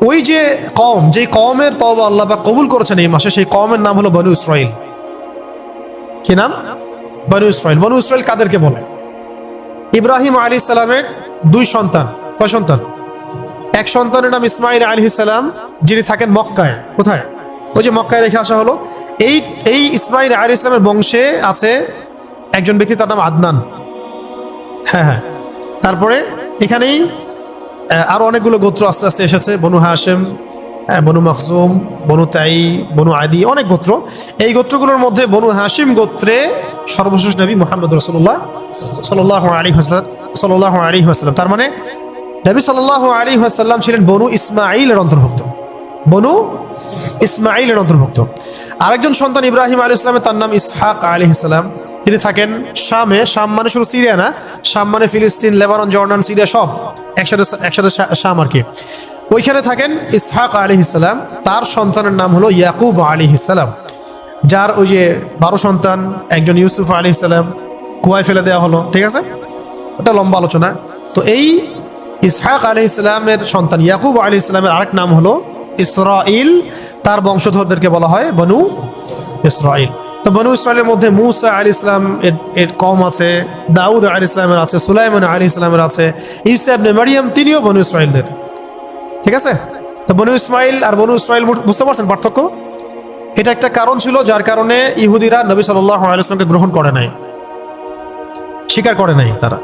ওই যে কওম, যে কওমের তওবা আল্লাহ পাক কবুল করেছেন এই মাসে, সেই কওমের নাম হলো বনু ইসরাইল। কি নাম? বনু ইসরাইল। বনু ইসরাইল কাদেরকে বলে? ইব্রাহিম আলী সালামের দুই সন্তান। কয় সন্তান? এক সন্তানের নাম ইসমাইল আলাইহিস সালাম, যিনি থাকেন মক্কায়। কোথায়? ওই যে মক্কায় রেখে আসা হলো। এই এই ইসমাইল আলাইহিস সালামের বংশে আছে একজন ব্যক্তি, তার নাম আদনান। হ্যাঁ হ্যাঁ। তারপরে এখানেই আরো অনেকগুলো গোত্র আস্তে আস্তে এসেছে, বনু হাশেম, বনু মখজুম, বনু তাই, বনু আদি, অনেক গোত্র। এই গোত্রগুলোর মধ্যে বনু হাশিম গোত্রে সর্বশেষ নবী মুহাম্মদ রাসূলুল্লাহ সাল্লাল্লাহু আলাইহি ওয়াসাল্লাম। তার মানে নবী সাল্লাল্লাহু আলাইহি ওয়াসাল্লাম ছিলেন বনু ইসমাঈলের অন্তর্ভুক্ত। বনু ইসমাঈলের অন্তর্ভুক্ত। আরেকজন সন্তান ইব্রাহিম আলাইহিস সালামের, তার নাম ইসহাক আলাইহিস সালাম। তিনি থাকেন শামে। শাম মানে শুধু সিরিয়া না, শাম মানে ফিলিস্তিন, লেবানন, জর্ডান, সিরিয়া সব একসাথে একসাথে শাম আর কি। ওইখানে থাকেন ইসহাক আলাইহিস সালাম। তার সন্তানের নাম হলো ইয়াকুব আলাইহিস সালাম, যার ওই যে 12 সন্তান, একজন ইউসুফ আলাইহিস সালাম কুয়ায় ফেলে দেওয়া হলো। ঠিক আছে, ওটা লম্বা আলোচনা। তো এই ইসহাক আলাইহিস সালামের সন্তান ইয়াকুব আলাইহিস সালামের আরেক নাম হলো ইসরাইল। তার বংশধরদেরকে বলা হয় বনু ইসরাইল। তো বনু ইসরাইলের মধ্যে মূসা আলাইহিস সালাম এর কওম আছে, দাউদ আলাইহিস সালামের আছে, সুলাইমান আলাইহিস সালামের আছে, ঈসা ইবনে মারইয়াম তিনিও বনু ইসরাইলদের। ঠিক আছে। তো বনু ইসমাইল আর বনু ইসরাইল, বুঝতে পারছেন পার্থক্য? এটা একটা কারণ ছিল যার কারণে ইহুদিরা নবী সাল্লাল্লাহু আলাইহি ওয়াসাল্লামকে গ্রহণ করে নাই, স্বীকার করে নাই তারা।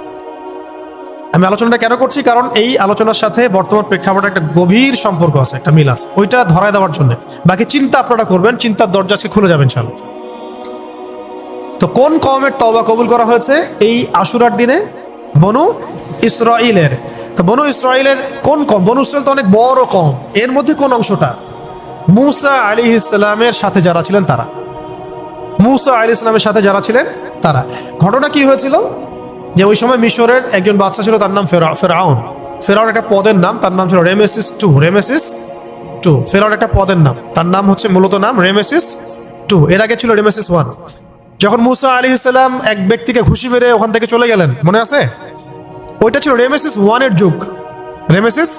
আমি আলোচনাটা কেন করছি? কারণ এই আলোচনার সাথে বর্তমান প্রেক্ষাপটে একটা গভীর সম্পর্ক আছে, একটা মিল আছে, ওইটা ধরায় দেওয়ার জন্য। বাকি চিন্তা আপনারা করবেন, চিন্তার দরজা আজকে খুলে যাবেন ইনশাআল্লাহ। তো কোন কওমের তওবা কবুল করা হয়েছে এই আশুরার দিনে? বনু ইসরাইলের। তো বনু ইসরাইলের কোন কওম? বনু ইসরাইল তো অনেক বড় কওম। এর মধ্যে কোন অংশটা? মূসা আলাইহিস সালামের সাথে যারা ছিলেন তারা। মূসা আলাইহিস সালামের সাথে যারা ছিলেন তারা। ঘটনা কি হয়েছিল? যে ওই সময় মিশরের একজন বাচ্চা ছিল, তার নাম ফেরাউন। ফেরাউন একটা পদের নাম, তার নাম ছিল রেমেসিস টু। রেমেসিস টু ফেরাউন একটা পদের নাম, তার নাম হচ্ছে মূলত নাম রেমেসিস টু। এর আগে ছিল রেমেসিস ওয়ান। যখন মূসা আলাইহিস সালাম এক ব্যক্তিকে ঘুষি মেরে ওখান থেকে চলে গেলেন, মনে আছে? ওইটা ছিল রেমেসিস ওয়ানের যুগ। রেমেসিস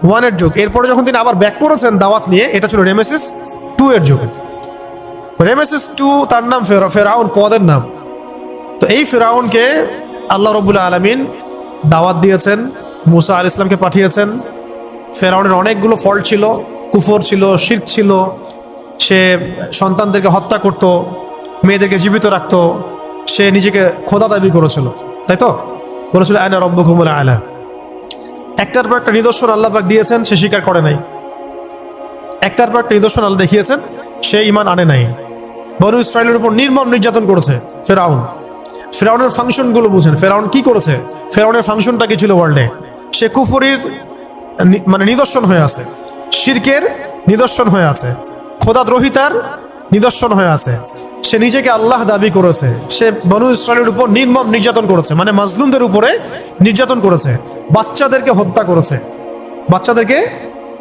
ওয়ানের যুগ। এরপরে যখন তিনি আবার ব্যাক করেছেন দাওয়াত নিয়ে, এটা ছিল রেমেসিস টু এর যুগ। রেমেসিস টু তার নাম ফেরাউন, পদের নাম। তো এই ফেরাউনকে আল্লাহ রাব্বুল আলামিন দাওয়াত দিয়েছেন, মূসা আলাইহিস সালামকে পাঠিয়েছেন। ফেরাউনের অনেকগুলো ফল্ট ছিল, কুফর ছিল, শিরক ছিল। সে সন্তানদেরকে হত্যা করত, মেয়েদেরকে জীবিত রাখতো। সে নিজেকে খোদা দাবি করেছিল, তাই তো? বলেছিল আনা রাব্বুকুমুল আলা। একটার পর একটা নিদর্শন আল্লাহ পাক দিয়েছেন, সে স্বীকার করে নাই। একটার পর একটা নিদর্শন আল্লাহ দেখিয়েছেন, সে ঈমান আনে নাই। বনু ইসরাইলের উপর নির্মম নির্যাতন করেছে ফেরাউন। ফেরাউনের ফাংশনগুলো বুঝেন, ফেরাউন কি করেছে? ফেরাউনের ফাংশনটা কি ছিল ওয়ার্ল্ডে? সে কুফরির মানে নিদর্শন হয়ে আছে, শিরকের নিদর্শন হয়ে আছে, খোদাদ্রোহিতার নিদর্শন হয়ে আছে। সে নিজেকে আল্লাহ দাবি করেছে। সে বনু ইসরাইলের উপর নির্মম নির্যাতন করেছে, মানে মাজলুমদের উপরে নির্যাতন করেছে। বাচ্চাদেরকে হত্যা করেছে, বাচ্চাদেরকে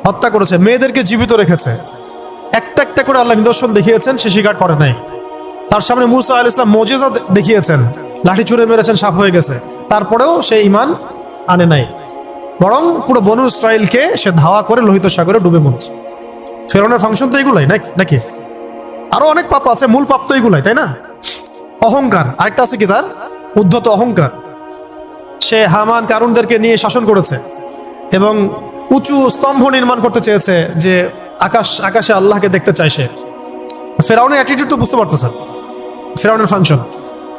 হত্যা করেছে, মেয়েদেরকে জীবিত রেখেছে। একটা একটা করে আল্লাহ নিদর্শন দেখিয়েছেন, সে স্বীকার করে নাই। তার সামনে মূসা আলাইহিস সালাম মুজিজা দেখিয়েছেন, লাঠি ছুঁড়ে মেরেছেন, সাপ হয়ে গেছে। তারপরেও সে ঈমান আনে নাই, বরং পুরো বনু ইসরাইলকে সে ধাওয়া করে লোহিত সাগরে ডুবে মরছে। ফেরাউনের ফাংশন তো এগুলাই নাকি? আরো অনেক পাপ আছে, মূল পাপ তো এগুলাই, তাই না? অহংকার আরেকটা আছে কি তার? উদ্ধত অহংকার। সে হামান কারুনদেরকে নিয়ে শাসন করেছে এবং উঁচু স্তম্ভ নির্মাণ করতে চেয়েছে, যে আকাশে আল্লাহকে দেখতে চায় সে। ফেরাউনের অ্যাটিটিউড তো বুঝতে পারতেছেন, ফেরাউনের ফাংশন।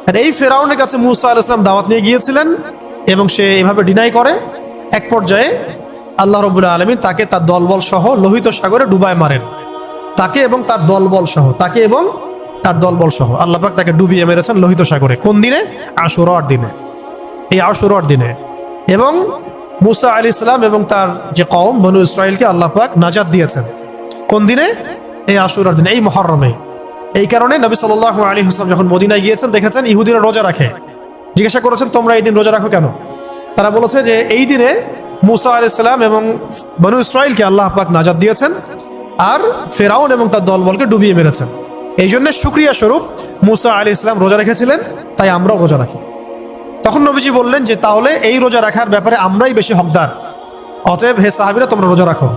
আর এই ফেরাউনের কাছে মূসা আলাইহিস সালাম দাওয়াত নিয়ে গিয়েছিলেন এবং সে এভাবে ডিনাই করে। এক পর্যায়ে আল্লাহ রাব্বুল আলামিন তাকে তার দলবল সহ লোহিত সাগরে ডুবায় মারেন। তাকে এবং তার দলবল সহ আল্লাহ পাক তাকে ডুবিয়ে মেরেছেন লোহিত সাগরে। কোন দিনে? আশুরার দিনে। এই আশুরার দিনে। এবং মূসা আলাইহিস সালাম এবং তার যে কওম বনু ইসরাইলকে আল্লাহ পাক নাজাত দিয়েছেন। কোন দিনে? এই আশুরার দিনে, এই মুহররমে। এই কারণে নবী সাল্লাল্লাহু আলাইহি ওয়াসাল্লাম যখন মদিনায় গিয়েছেন, দেখেছেন ইহুদিরা রোজা রাখে। জিজ্ঞাসা করেছেন, তোমরা এই দিন রোজা রাখো কেন? তারা বলেছে যে এই দিনে মূসা আলাইহিস সালাম এবং বনু ইসরাইলকে আল্লাহ পাক নাজাত দিয়েছেন, আর ফেরাউন এবং তার দলবলকে ডুবিয়ে মেরেছেন। এই জন্য শুকরিয়া স্বরূপ মূসা আলাইহিস সালাম রোজা রেখেছিলেন, তাই আমরাও রোজা রাখি। তখন নবীজি বললেন যে তাহলে এই রোজা রাখার ব্যাপারে আমরাই বেশি হকদার, অতএব হে সাহাবীরা তোমরা রোজা রাখো।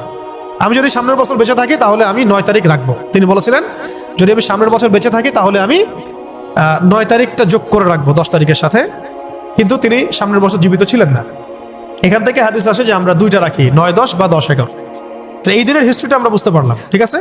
আমি যদি সামনের বছর বেঁচে থাকি তাহলে আমি 9 তারিখ রাখবো। তিনি বলেছিলেন যদি আমি সামনের বছর বেঁচে থাকি তাহলে আমি 9 তারিখটা যোগ করে রাখবো 10 তারিখের সাথে, কিন্তু তিনি সামনের বছর জীবিত ছিলেন না। এখান থেকে হাদিস আসে যে আমরা 2টা রাখি, 9-10 বা 10-11। তো এই দিনের হিস্ট্রিটা আমরা বুঝতে পারলাম, ঠিক আছে।